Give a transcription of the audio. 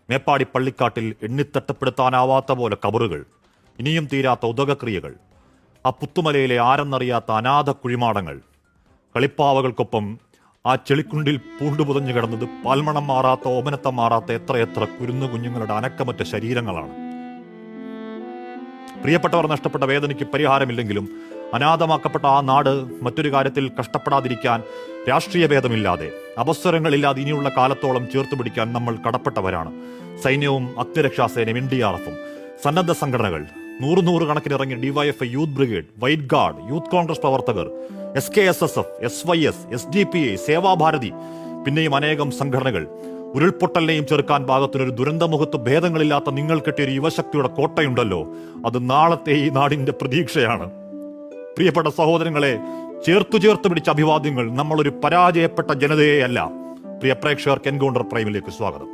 മേപ്പാടി പള്ളിക്കാട്ടിൽ എണ്ണിത്തട്ടപ്പെടുത്താനാവാത്ത പോലെ കബറുകൾ, ഇനിയും തീരാത്ത ഉദകക്രിയകൾ, ആ പുത്തുമലയിലെ ആരെന്നറിയാത്ത അനാഥ കുഴിമാടങ്ങൾ, കളിപ്പാവകൾക്കൊപ്പം ആ ചെളിക്കുണ്ടിൽ പൂണ്ടുപുതഞ്ഞു കിടന്നത് പാൽമണം മാറാത്ത ഓമനത്തം മാറാത്ത എത്രയെത്ര കുരുന്നു കുഞ്ഞുങ്ങളുടെ അനക്കമറ്റ ശരീരങ്ങളാണ്. പ്രിയപ്പെട്ടവർ നഷ്ടപ്പെട്ട വേദനയ്ക്ക് പരിഹാരമില്ലെങ്കിലും അനാഥമാക്കപ്പെട്ട ആ നാട് മറ്റൊരു കാര്യത്തിൽ കഷ്ടപ്പെടാതിരിക്കാൻ രാഷ്ട്രീയ ഭേദമില്ലാതെ, അവസരങ്ങളില്ലാതെ ഇനിയുള്ള കാലത്തോളം ചേർത്ത് പിടിക്കാൻ നമ്മൾ കടപ്പെട്ടവരാണ്. സൈന്യവും അഗ്നിരക്ഷാസേനയും NDRF-ഉം സന്നദ്ധ സംഘടനകൾ, നൂറ് കണക്കിനിറങ്ങിയ DYFI, youth brigade, white guard, youth Congress പ്രവർത്തകർ, SKSSF, SYS, SDPI, സേവാഭാരതി, പിന്നെയും അനേകം സംഘടനകൾ. ഉരുൾപൊട്ടലിനെയും ചെറുക്കാൻ പാകത്തിനൊരു ദുരന്തമുഖത്ത് ഭേദങ്ങളില്ലാത്ത നിങ്ങൾ കെട്ടിയൊരു യുവശക്തിയുടെ കോട്ടയുണ്ടല്ലോ, അത് നാളത്തെ ഈ നാടിന്റെ പ്രതീക്ഷയാണ്. പ്രിയപ്പെട്ട സഹോദരങ്ങളെ, ചേർത്ത് പിടിച്ച അഭിവാദ്യങ്ങൾ. നമ്മളൊരു പരാജയപ്പെട്ട ജനതയെയല്ല. പ്രിയ പ്രേക്ഷകർക്ക് എൻകൗണ്ടർ പ്രൈമിലേക്ക് സ്വാഗതം.